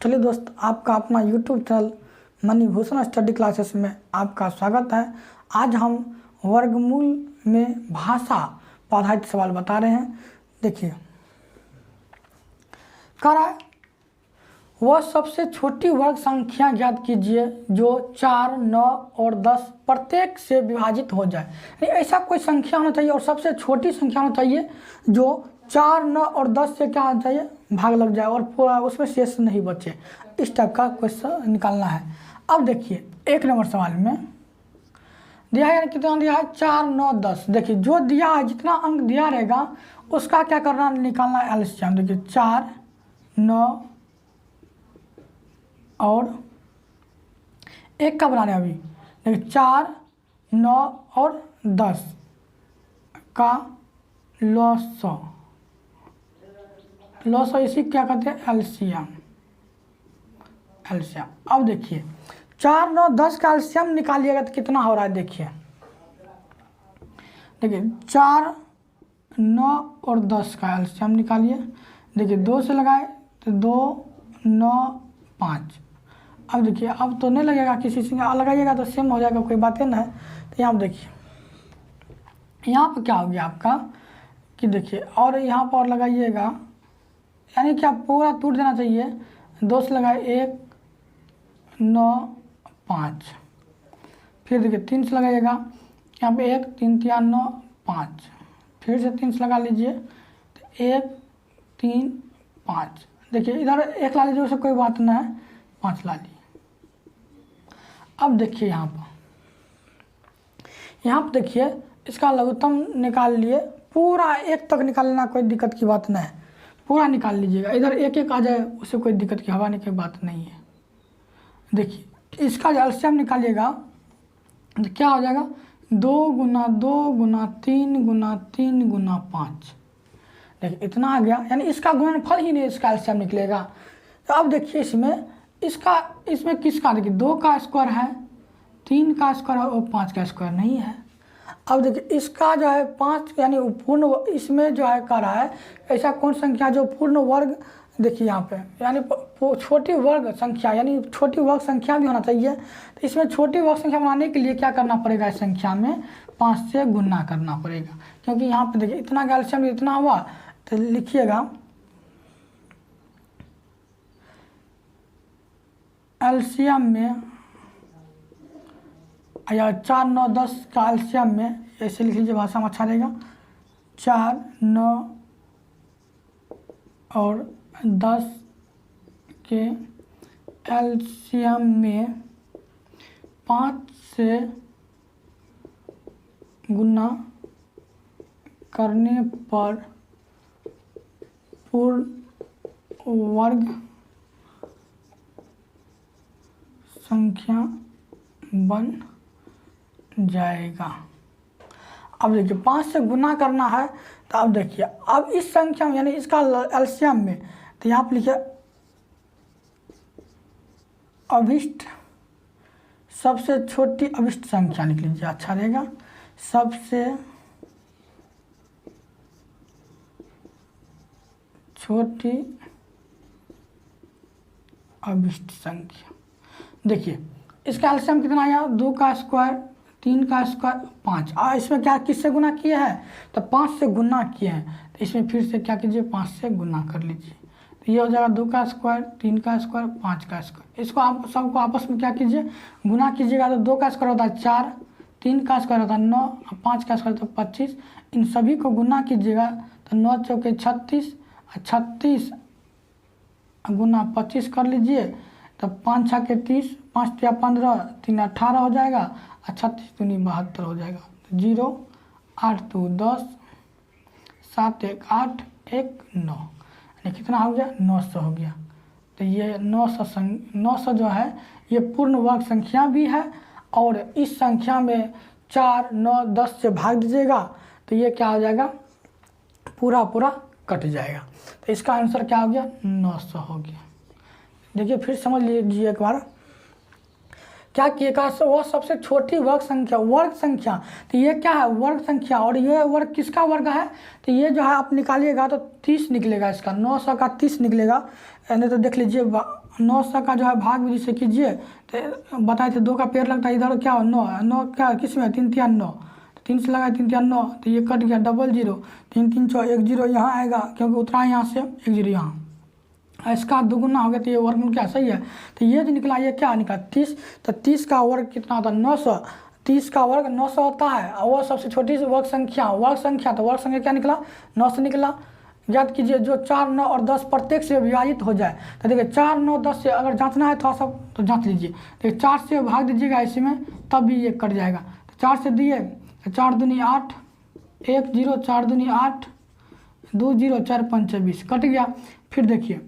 चलिए दोस्त, आपका अपना YouTube channel Manibhushan study classes में आपका स्वागत है। आज हम वर्गमूल में भाषा पर आधारित सवाल बता रहे हैं। देखिए, कह रहा है वह सबसे छोटी वर्ग संख्या ज्ञात कीजिए जो 4, 9 और 10 प्रत्येक से विभाजित हो जाए। यानी ऐसा कोई संख्या होना चाहिए और सबसे छोटी संख्या होना चाहिए जो 4, 9 और 10 से क्या होना चाहिए, भाग लग जाए और पूरा उसमें शेष नहीं बचे। इस टाइप का क्वेश्चन निकालना है। अब देखिए, 1 नंबर सवाल में दिया है, कितना दिया है, 4, 9, 10। देखिए, जो दिया है, जितना अंक दिया रहेगा उसका क्या करना, निकालना है एलसीएम। देखिए, 4, 9 और 1 का बना रहे हैं अभी। देखिए, 4, 9 और 10 का लॉसो इसी क्या कहते हैं, एलसीएम। अब देखिए, 4, 9, 10 का एलसीएम निकालिएगा तो कितना हो रहा है। देखिए 4, 9 और 10 का एलसीएम निकालिए। देखिए, 2 से लगाए तो 2, 9, 5। अब देखिए, अब तो नहीं लगेगा, किसी से लगाइएगा तो सेम हो जाएगा, कोई बात ना है। तो यहाँ पर देखिए, यहाँ पर क्या हो गया आपका कि देखिए, और यहाँ पर लगाइएगा, यानी कि आप पूरा टूट देना चाहिए। 2 से लगाए 1, 9, 5। फिर देखिए 3 से लगाइएगा, यहाँ पे 1, 3, 3, 9, 5। फिर से 3 से लगा लीजिए तो 1, 3, 5। देखिए, इधर 1 ला लीजिए, उससे कोई बात ना है, 5 ला लीजिए। अब देखिए, यहाँ पर देखिए, इसका लघुत्तम निकाल लिए, पूरा 1 तक निकाल लेना, कोई दिक्कत की बात नहीं है, पूरा निकाल लीजिएगा। इधर 1 आ जाए उससे कोई दिक्कत की हवाने की बात नहीं है। देखिए, इसका जो एलसीएम निकालिएगा तो क्या हो जाएगा, 2 गुना 2 गुना 3 गुना 3 गुना 5। देखिए, इतना आ गया, यानी इसका गुणनफल ही नहीं, इसका एलसीएम निकलेगा। तो अब देखिए, इसमें किसका, देखिए 2 का स्क्वायर है, 3 का स्क्वायर है और 5 का स्क्वायर नहीं है। अब देखिए, इसका जो है 5, यानी पूर्ण, इसमें जो है कह रहा है ऐसा कौन संख्या जो पूर्ण वर्ग, देखिए यहाँ पे, यानी छोटी वर्ग संख्या, यानी छोटी वर्ग संख्या भी होना चाहिए। तो इसमें छोटी वर्ग संख्या बनाने के लिए क्या करना पड़ेगा, इस संख्या में 5 से गुना करना पड़ेगा, क्योंकि यहाँ पे देखिए इतना का एलसीएम इतना हुआ। तो लिखिएगा एलसीएम में, या 4, 9, 10 का एलसीएम में ऐसे लिख लीजिए, भाषा में अच्छा रहेगा। 4, 9 और 10 के एलसीएम में 5 से गुना करने पर पूर्ण वर्ग संख्या बन जाएगा। अब देखिए, 5 से गुना करना है, तो अब देखिए, अब इस संख्या में, यानी इसका एलसीएम में, तो यहाँ पर लिखिए अभिष्ट, सबसे छोटी अभिष्ट संख्या लिख लीजिए, अच्छा रहेगा। सबसे छोटी अभिष्ट संख्या। देखिए, इसका एलसीएम कितना आया, 2 का स्क्वायर, 3 का स्क्वायर, 5। और इसमें क्या किससे गुना किए हैं, तो 5 से गुना किए हैं। तो इसमें फिर से क्या कीजिए, 5 से गुना कर लीजिए। तो ये हो जाएगा 2 का स्क्वायर, 3 का स्क्वायर, 5 का स्क्वायर। इसको आप सबको आपस में क्या कीजिए, गुना कीजिएगा। तो 2 का स्क्वायर होता है 4, 3 का स्क्वायर होता है 9 और 5 का स्क्वायर होता है 25। इन सभी को गुना कीजिएगा तो 9 चौके 36, 36 गुना 25 कर लीजिए। तो 5 छके 30, 5 तिया 15, 3 18 हो जाएगा, और 36 दूनी 72 हो जाएगा। तो 0, 8 2 10, 7 1 8, 1 9, यानी कितना हो गया, 900 हो गया। तो ये 900 जो है ये पूर्ण वर्ग संख्या भी है, और इस संख्या में 4, 9, 10 से भाग दीजिएगा तो ये क्या हो जाएगा, पूरा कट जाएगा। तो इसका आंसर क्या हो गया, 900 हो गया। देखिए, फिर समझ लीजिए एक बार, क्या किएगा, वो सबसे छोटी वर्ग संख्या। तो ये क्या है, वर्ग संख्या, और ये वर्ग किसका वर्ग है, तो ये जो है आप निकालिएगा तो 30 निकलेगा, इसका 900 का 30 निकलेगा। यानी तो देख लीजिए 900 का जो है भाग विधि से कीजिए। तो बताए थे 2 का पेड़ लगता है, इधर क्या हो 9 है, 9 क्या किस में 3 3 9, 3 से लगाए 3 3 9, तो ये कट गया, डबल जीरो, 3 3 6 1 0 यहाँ आएगा क्योंकि उतरा है यहाँ से 1 0 यहाँ, इसका दुगुना हो गया तो ये वर्गमूल क्या सही है। तो ये जो निकला ये क्या निकला 30, तो 30 का वर्ग कितना होता है 900, 30 का वर्ग 900 होता है और वो सबसे छोटी वर्ग संख्या तो वर्ग संख्या क्या निकला 900 निकला। याद कीजिए जो 4 9 और 10 प्रत्येक से विभाजित हो जाए, तो देखिए 4 9 10 से अगर जांचना है थोड़ा सा तो जांच लीजिए, देखिए 4 से भाग दीजिएगा इसी में तब भी ये कट जाएगा। तो 4 से दिए तो 4 दूनी 8, 1 0, 4 दूनी 8, 2 0, 4 5 20 कट गया। फिर देखिए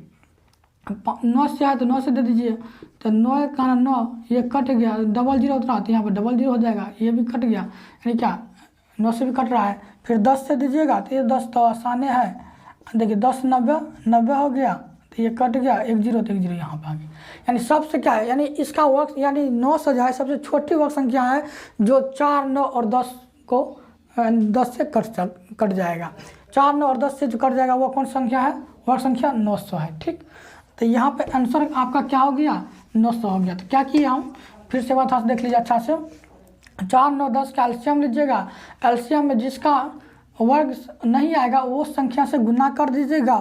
9 से आए तो 9 से दे दीजिए, तो 9 का 9 ये कट गया, डबल जीरो उतरा तो यहाँ पर डबल जीरो हो जाएगा, ये भी कट गया, यानी क्या 9 से भी कट रहा है। फिर 10 से दीजिएगा तो ये 10 तो आसान है, देखिए 10 90 90 हो गया, तो ये कट गया 1 0, तो 1 0 यहाँ पर आ गया। यानी सबसे क्या है, यानी इसका वर्ग यानी 900 जो है सबसे छोटी वर्ग संख्या है जो 4 9 और 10 को 10 से कट जाएगा। 4 9 और 10 से जो कट जाएगा वो कौन संख्या है, वर्ग संख्या 900 है। ठीक, तो यहाँ पे आंसर आपका क्या हो गया 900 हो गया। तो क्या किया हम फिर से बात देख लीजिए अच्छा से, 4 9 10 का एलसीएम लीजिएगा, एलसीएम में जिसका वर्ग नहीं आएगा वो संख्या से गुना कर दीजिएगा,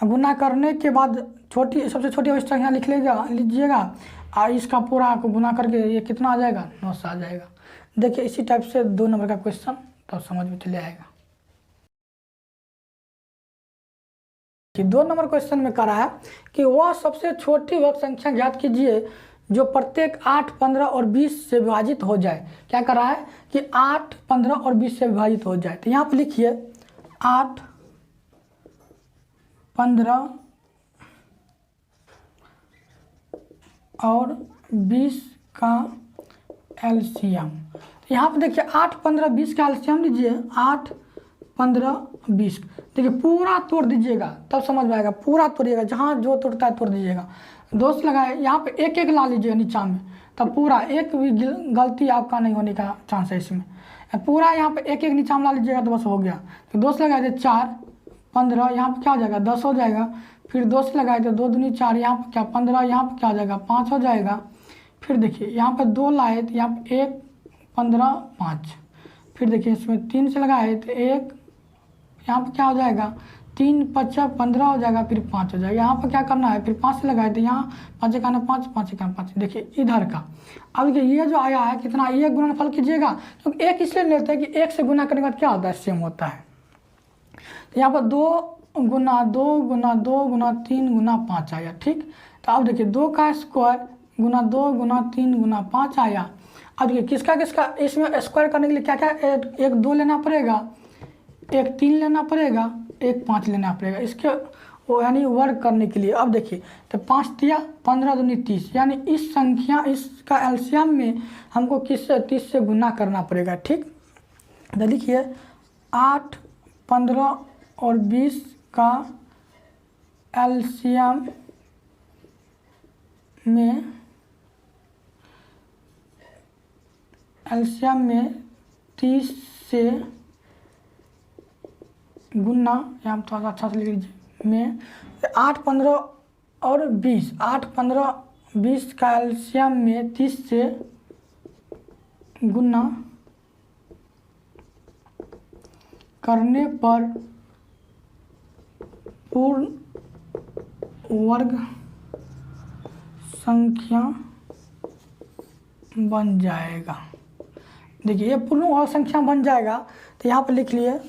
गुना करने के बाद सबसे छोटी संख्या लीजिएगा और इसका पूरा को गुना करके ये कितना आ जाएगा 900 आ जाएगा। देखिए इसी टाइप से 2 नंबर का क्वेश्चन तो समझ में चले आएगा कि 2 नंबर क्वेश्चन में करा है कि वह सबसे छोटी वर्ग संख्या ज्ञात कीजिए जो प्रत्येक 8 15 और 20 से विभाजित हो जाए। क्या करा है कि 8 15 और 20 से विभाजित हो जाए, तो यहाँ पर लिखिए 8 15 और 20 का एलसीएम। तो यहाँ पर देखिए 8 15 20 का एलसीएम लीजिए, 8 15 20, देखिए पूरा तोड़ दीजिएगा तब समझ में आएगा, पूरा तोड़िएगा जहाँ जो तोड़ता है तोड़ दीजिएगा। दोस्त लगाए यहाँ पे एक एक ला लीजिएगा नीचा में, तब पूरा एक भी गलती आपका नहीं होने का चांस है इसमें, पूरा यहाँ पे एक एक नीचा में ला लीजिएगा तो बस हो गया। तो दोस्त लगाए थे 4 15, यहाँ पे क्या हो जाएगा 10 हो जाएगा। फिर दोस्त लगाए थे 2 दूनी 4, यहाँ पर क्या 15, यहाँ पर क्या हो जाएगा 5 हो जाएगा। फिर देखिए यहाँ पे 2 लाए तो यहाँ पे 1 15 5, फिर देखिए इसमें 3 से लगाए तो 1, यहाँ पर क्या हो जाएगा 3 5 15 हो जाएगा, फिर 5 हो जाएगा। यहाँ पर क्या करना है फिर 5 से लगाए तो यहाँ 5 1 5 5 1 5, देखिए इधर का। अब देखिए ये जो आया है कितना, ये गुणनफल कीजिएगा क्योंकि एक इसलिए लेते हैं कि 1 से गुना करने के बाद क्या होता है सेम होता है। तो यहाँ पर 2 गुना 2 गुना 2 गुना 3 गुना 5 आया। ठीक, तो अब देखिए 2 का स्क्वायर गुना 2 गुना 3 गुना 5 आया। अब देखिए किसका किसका इसमें स्क्वायर करने के लिए क्या क्या एक 2 लेना पड़ेगा, एक 3 लेना पड़ेगा, एक 5 लेना पड़ेगा इसके वो यानी वर्ग करने के लिए। अब देखिए तो 5 दिया 15 दूनी 30, यानी इस संख्या इसका एलसीएम में हमको किससे 30 से गुना करना पड़ेगा। ठीक, तो लिखिए 8 15 और 20 का एलसीएम में 30 से गुना, यहाँ थोड़ा सा अच्छा से लिख लीजिए में 8 15 और 20, 8 15 20 का एलसीएम में 30 से गुना करने पर पूर्ण वर्ग संख्या बन जाएगा। देखिए ये पूर्ण वर्ग संख्या बन जाएगा, तो यहाँ पर लिख लिए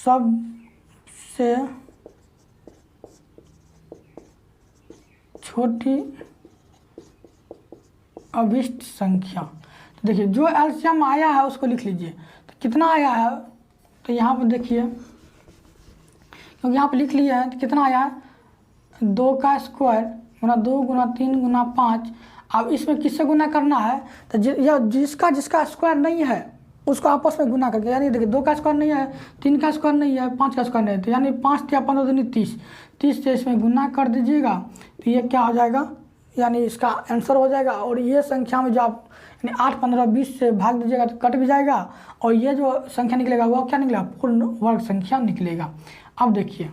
सबसे छोटी अभिष्ट संख्या। तो देखिए जो एलसीएम आया है उसको लिख लीजिए, तो कितना आया है, तो यहाँ पर देखिए क्योंकि यहाँ पर लिख लिया है तो कितना आया है 2 का स्क्वायर गुना 2 गुना 3 गुना 5। अब इसमें किससे गुना करना है, तो जिसका स्क्वायर नहीं है उसको आपस में गुना करके, यानी देखिए 2 का स्क्वायर नहीं है, 3 का स्क्वायर नहीं है, 5 का स्क्वायर नहीं है, तो यानी 5 या 15 दूनी 30, 30 से इसमें गुना कर दीजिएगा तो ये क्या हो जाएगा, यानी इसका आंसर हो जाएगा। और ये संख्या में जो आप यानी 8 15 20 से भाग दीजिएगा तो कट भी जाएगा, और ये जो संख्या निकलेगा वो क्या निकलेगा पूर्ण वर्ग संख्या निकलेगा। अब देखिए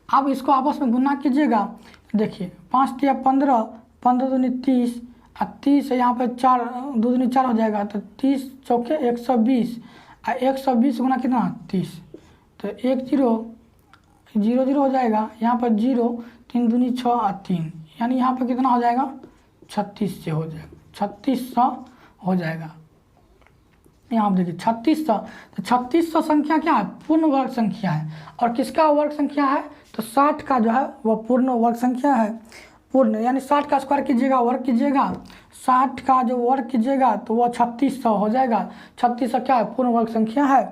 अब इसको आपस में गुना कीजिएगा। देखिए 5 तिया 15, 15 दूनी 30 और 30 है यहाँ पे 4, 2 दूनी 4 हो जाएगा, तो 30 चौके 120 और 120 गुना कितना 30, तो 1 0 0 0 हो जाएगा। यहाँ पर 0, 3 दूनी 6 और 3, यानी यहाँ पर कितना हो जाएगा 36 से हो जाएगा, 3600 हो जाएगा। यहाँ पर देखिए 3600, तो 3600 संख्या क्या है, पूर्ण वर्ग संख्या है। और किसका वर्ग संख्या है, तो 60 का जो है वह पूर्ण वर्ग संख्या है। पूर्ण यानी 60 का स्क्वायर कीजिएगा, वर्ग कीजिएगा, 60 का जो वर्ग कीजिएगा तो वह 3600 हो जाएगा। 3600 क्या है, पूर्ण वर्ग संख्या है।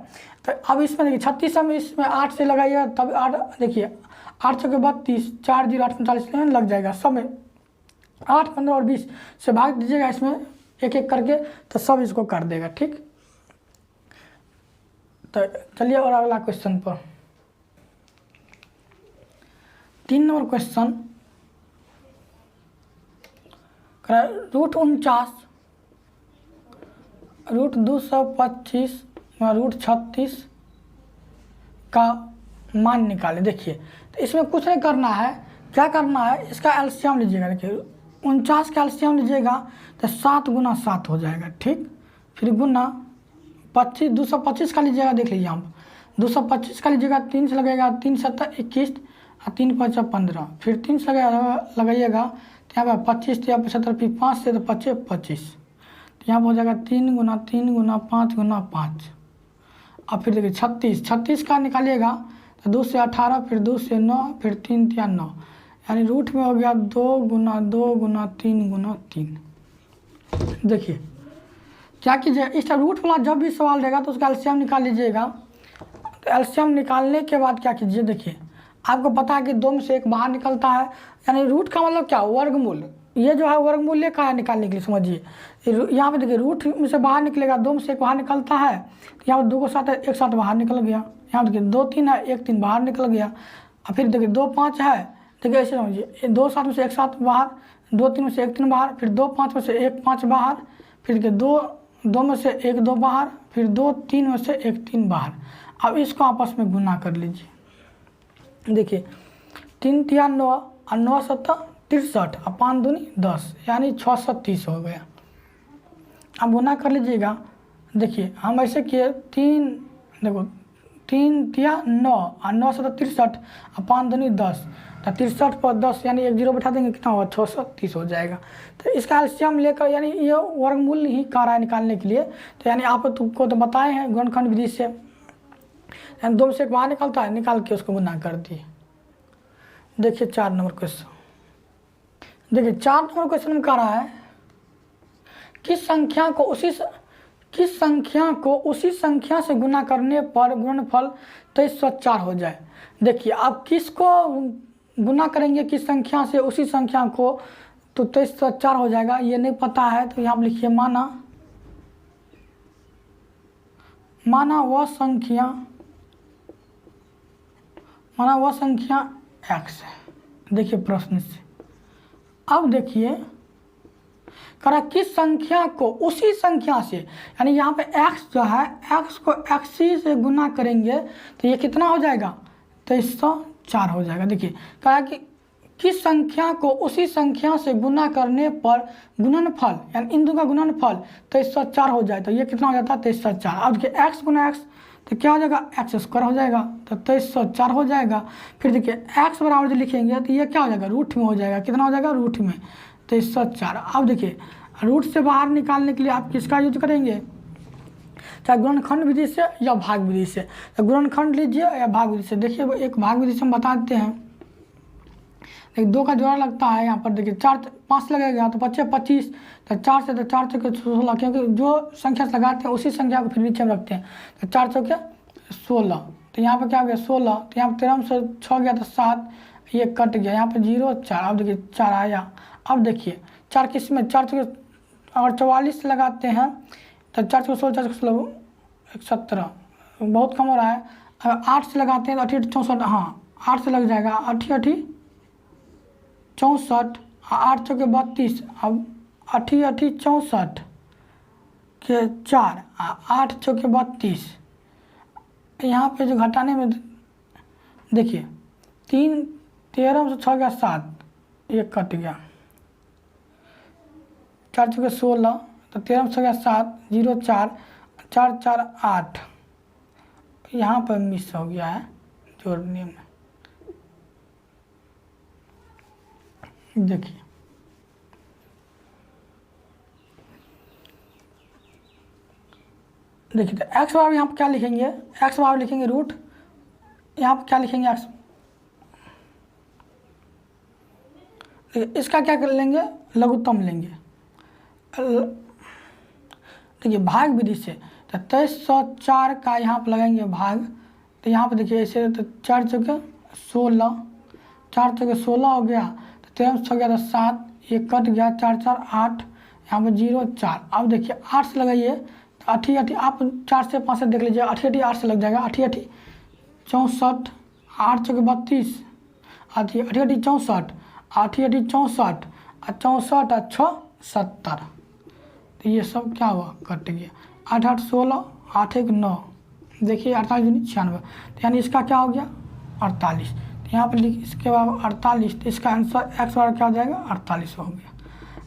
तो अब इसमें देखिए 3600 में इसमें 8 से लगाइए, तब 8 देखिए 8 चौके 32, 4 0 8 39 लग जाएगा। सब में 8 15 और 20 से भाग दीजिएगा इसमें एक एक करके, तो सब इसको कर देगा। ठीक, तो चलिए और अगला क्वेश्चन पर। 3 नंबर क्वेश्चन, √49, √225 और √36 का मान निकाले। देखिए तो इसमें कुछ नहीं करना है, क्या करना है, इसका एलसीएम लीजिएगा। देखिए 49 का एलसीएम लीजिएगा तो 7 गुना 7 हो जाएगा। ठीक, फिर गुना 25, 225 का लीजिएगा। देख लीजिए यहाँ 225 का लीजिएगा, 3 से लगेगा, 3 7 21 और 3 5 15, फिर 3 से लगाइएगा तो यहाँ पर 25 या 75, फिर 5 से तो 25 25, तो यहाँ पर हो जाएगा 3 गुना 3 गुना 5 गुना 5। अब फिर देखिए 36 का निकालिएगा तो 2 से 18, फिर 2 से 9, फिर 3 या 9, यानी रूट में हो गया 2 गुना 2 गुना 3 गुना 3। देखिए क्या कीजिए, इस रूट वाला जब भी सवाल रहेगा तो उसका एलसीएम निकाल लीजिएगा। तो एलसीएम निकालने के बाद क्या कीजिए, देखिए आपको पता है कि 2 में से 1 बाहर निकलता है, यानी रूट का मतलब क्या, वर्गमूल। ये जो है वर्गमूल्य का है निकालने के लिए, समझिए। यहाँ पे देखिए रूट में से बाहर निकलेगा, 2 में से 1 बाहर निकलता है, तो यहाँ पर 2 को 7 है, 1 7 बाहर निकल गया। यहाँ देखिए 2 3 है, 1 3 बाहर निकल गया। और फिर देखिए 2 5 है, देखिए ऐसे समझिए, 2 7 में से 1 7 बाहर, 2 3 में से 1 3 बाहर, फिर 2 5 में से 1 5 बाहर, फिर देखिए 2 में से 1 2 बाहर, फिर 2 3 में से 1 3 बाहर। अब इसको आपस में गुना कर लीजिए। देखिए 3 तिया 9 और 9 7 63 और 5 दूनी 10, यानी 630 हो गया। अब गुना कर लीजिएगा। देखिए हम ऐसे किए, 3 देखो 3 तिया 9 और 9 7 63 और 5 दूनी 10, तो 63 पर 10 यानी 1 0 बैठा देंगे, कितना होगा 630 हो जाएगा। तो इसका एलसीएम लेकर, यानी ये वर्गमूल ही कर रहा है निकालने के लिए। तो यानी आप तुमको तो बताए हैं गुणनखंड विधि से, यानी 2 में से 1 बाहर निकलता है, निकाल के उसको गुना कर दिए। देखिए 4 नंबर क्वेश्चन, देखिए 4 नंबर क्वेश्चन में कह रहा है किस संख्या को उसी संख्या से गुना करने पर गुणनफल 2304 हो जाए। देखिए आप किसको गुना करेंगे किस संख्या से उसी संख्या को, तो 2304 हो जाएगा। ये नहीं पता है तो यहाँ पर लिखिए माना वह संख्या x है। देखिए प्रश्न से, अब देखिए करा किस संख्या को उसी संख्या से, यानी यहाँ पे x जो है, x को x से गुना करेंगे तो ये कितना हो जाएगा 2304 हो जाएगा। देखिए कहा कि किस संख्या को उसी संख्या से गुना करने पर गुणनफल, यानी इन दोनों का गुणनफल 2304 हो जाए, तो ये कितना हो जाता है 2304। अब देखिए x गुना x तो क्या हो जाएगा, एक्स स्क्वायर हो जाएगा, तो 2304 हो जाएगा। फिर देखिए x बराबर जो लिखेंगे तो ये क्या हो जाएगा, रूट में हो जाएगा, कितना हो जाएगा रूट में 2304। अब देखिए रूट से बाहर निकालने के लिए आप किसका यूज करेंगे, चाहे गुणनखंड विधि से या भाग विधि से। तो गुणनखंड लीजिए या भाग विधि से। देखिए एक भाग विधि से हम बता देते हैं। देखिए 2 का जोड़ा लगता है, यहाँ पर देखिए 4 5 लगेगा तो 25 25, तो 4 से तो 4 चौके 16, क्योंकि जो संख्या से लगाते हैं उसी संख्या को फिर नीचे में रखते हैं, तो 4 चौके 16। तो यहाँ पर क्या हो गया 16, तो यहाँ पर 13 में से 6 गया तो 7, ये कट गया, यहाँ पर 0 4। अब देखिए 4 आया। अब देखिए 4 किस में, 4 चौके अगर 44 लगाते हैं तो 4 चौके 16 4 चौके 16 17, बहुत कम हो रहा है। अगर 8 से लगाते हैं तो 8 64, हाँ 8 से लग जाएगा, 8 8 64, 8 चौके 32, अब 8 8 64 के 4, 8 चौके 32। यहाँ पे जो घटाने में देखिए 3 13 में से 6 गया 7, ये कट गया, 4 चौके 16, तो 13 में 6 गया 7, 0 4, 4 4 8, यहाँ पर मिस हो गया है जोड़ने में। देखिए देखिए, तो एक्स बराबर यहाँ पर क्या लिखेंगे, एक्स बराबर लिखेंगे रूट, यहाँ पर क्या लिखेंगे एक्स, इसका क्या कर लेंगे, लघुत्तम लेंगे। देखिए भाग विधि से, तो 2304 का यहाँ पर लगाएंगे भाग, तो यहाँ पर देखिए ऐसे, तो 4 चौके 16, 4 चौके 16 हो गया, तो 13 में 6 गया तो 7, ये कट गया, 4 4 8, यहाँ पर 0 4। अब देखिए 8 से लगाइए, तो 8 8, आप 4 से 5 से देख लीजिए, 8 8 8 से लग जाएगा, 8 8 64, 8 चौके 32, 8 8 64, 8 8 64, 64 और 6 70, तो ये सब क्या हुआ, कट गया। 8 8 16, 8 1 9, देखिए 48 दूनी 96, तो यानी इसका क्या हो गया 48, तो यहाँ पर लिख, इसके बाद 48, तो इसका आंसर एक्स बार क्या हो जाएगा 48 हो गया।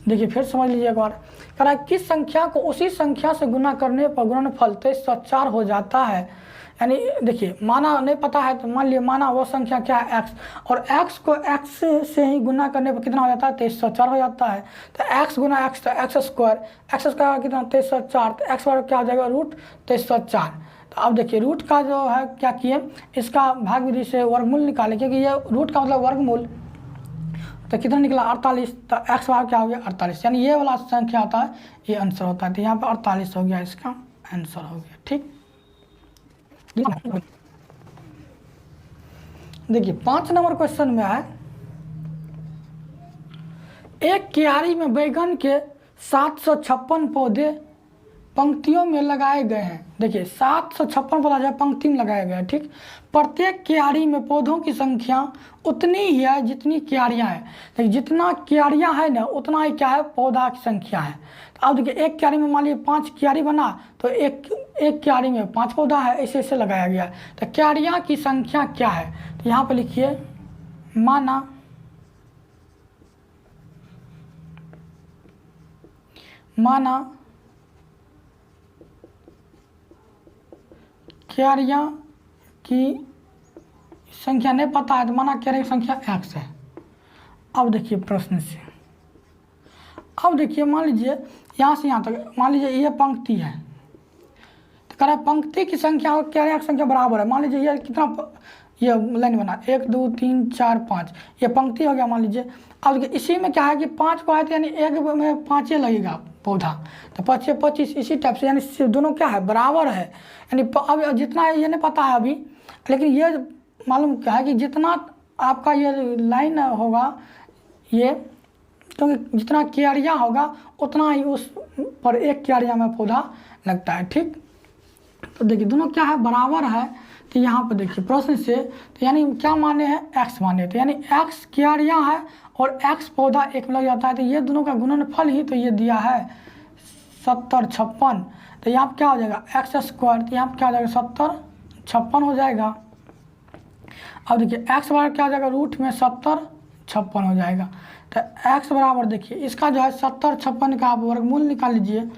देखिए फिर समझ लीजिए एक बार, कह रहा है किस संख्या को उसी संख्या से गुना करने पर गुणनफल 2304 हो जाता है। यानी देखिए माना नहीं पता है, तो मान लिया माना वो संख्या क्या है एक्स, और एक्स को एक्स से ही गुना करने पर कितना हो जाता है 2304 हो जाता है। तो एक्स गुना एक्स, तो एक्स स्क्वायर कितना 2304, तो एक्स बार क्या हो जाएगा रूट 2304। तो अब देखिए रूट का जो है क्या किए, इसका भाग विधि से वर्गमूल निकाले, क्योंकि ये रूट का मतलब वर्गमूल, तो कितना निकला 48, तो एक्स बार क्या हो गया 48, यानी ये वाला संख्या होता है ये आंसर होता है, तो यहाँ पर 48 हो गया, इसका आंसर हो गया। ठीक, देखिए 5 नंबर क्वेश्चन में है, एक क्यारी में बैगन के 756 पौधे पंक्तियों में लगाए गए हैं। देखिए 756 पौधा जो पंक्ति में लगाया गया है, ठीक। प्रत्येक क्यारी में पौधों की संख्या उतनी ही है जितनी क्यारियां हैं। देखिए जितना क्यारियां है ना उतना ही क्या है पौधा की संख्या है। तो अब देखिए एक क्यारी में मान लीजिए 5 क्यारी बना, तो एक क्यारी में 5 पौधा है, ऐसे ऐसे लगाया गया। तो क्यारियां की संख्या क्या है, तो यहाँ पर लिखिए माना क्यारियां की संख्या नहीं पता है, तो माना क्यारी की संख्या x है। अब देखिए प्रश्न से, अब देखिए मान लीजिए यहाँ से यहाँ तक, मान लीजिए ये पंक्ति है, तो कह रहा है पंक्ति की संख्या और क्यारियां की संख्या बराबर है। मान लीजिए ये कितना, ये लाइन बना 1 2 3 4 5, ये पंक्ति हो गया मान लीजिए। अब देखिए इसी में क्या है कि 5 को है, तो यानी एक में 5 लगेगा पौधा, तो 5 25, इसी टाइप से, यानी दोनों क्या है बराबर है। यानी अब जितना ये नहीं पता है अभी, लेकिन ये मालूम क्या है कि जितना आपका ये लाइन होगा ये, क्योंकि जितना क्यारियां होगा उतना ही उस पर एक क्यारिया में पौधा लगता है। ठीक, तो देखिए दोनों क्या है बराबर है। तो यहाँ पर देखिए प्रश्न से, तो यानी क्या माने हैं x माने, तो यानी x क्यारियां है और x पौधा एक में लग जाता है, तो ये दोनों का गुणनफल ही तो ये दिया है 70 56। तो यहाँ पर क्या हो जाएगा एक्स स्क्वायर, तो यहाँ पर क्या हो जाएगा 70 56 हो जाएगा। अब देखिए x बराबर क्या हो जाएगा रूट में 70 56 हो जाएगा। तो x बराबर देखिए इसका जो है 70 56 का आप वर्गमूल निकाल लीजिए।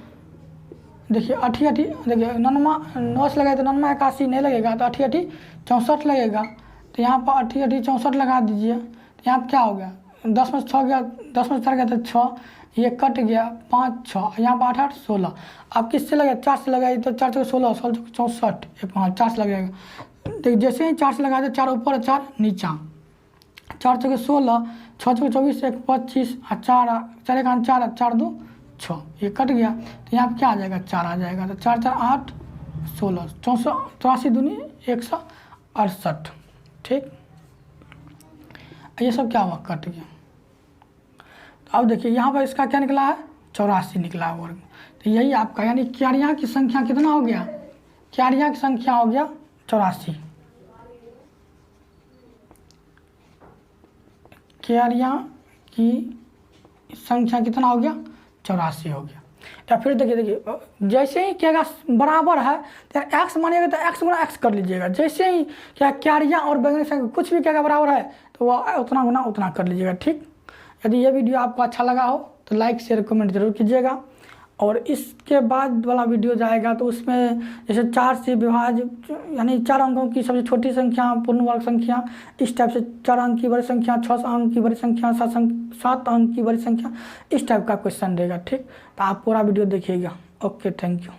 देखिए 8 8, देखिए 9 से लगाए तो 9 81 नहीं लगेगा, तो 8 8 64 लगेगा। तो यहाँ पर 8 8 64 लगा दीजिए। तो यहाँ पर क्या हो गया 10 में 6 गया, 10 में 4 गया तो 6, ये कट गया 5 6, यहाँ पर 8 8 16। अब किससे लगे 4 से लगाइए, तो 4 चौके 16 16 64, ये 5 4 से लगेगा। देखिए जैसे ही 4 से लगाए तो 4 ऊपर 4 नीचा, 4 चौके 16, 6 चौके 24 1 25, 4 4 1 4 4 2 6, ये कट गया। तो यहाँ पर क्या आ जाएगा 4 आ जाएगा, तो 4 4 8 16 84 दूनी 168। ठीक, ये सब क्या हुआ कट गया। तो अब देखिए यहाँ पर इसका क्या निकला है 84 निकला है वर्ग। तो यही आपका यानी क्यारियां की संख्या कितना हो गया, क्यारियां की संख्या हो गया 84। क्यारियां की संख्या कितना हो गया 84 हो गया। या फिर देखिए जैसे ही क्या बराबर है तो एक्स मानिएगा तो एक्स गुना एक्स कर लीजिएगा। जैसे ही क्या क्यारियाँ और बैगन संख्या कुछ भी क्या बराबर है तो वह उतना गुना उतना कर लीजिएगा। ठीक, यदि ये वीडियो आपको अच्छा लगा हो तो लाइक शेयर कमेंट जरूर कीजिएगा। और इसके बाद वाला वीडियो जाएगा तो उसमें जैसे 4 से विभाज्य यानी 4 अंकों की सबसे छोटी संख्या, पूर्ण वर्ग संख्या, इस टाइप से 4 अंक की बड़ी संख्या, 6 अंक की बड़ी संख्या, 7 अंक की बड़ी संख्या, इस टाइप का क्वेश्चन रहेगा। ठीक, तो आप पूरा वीडियो देखिएगा। Okay, thank you.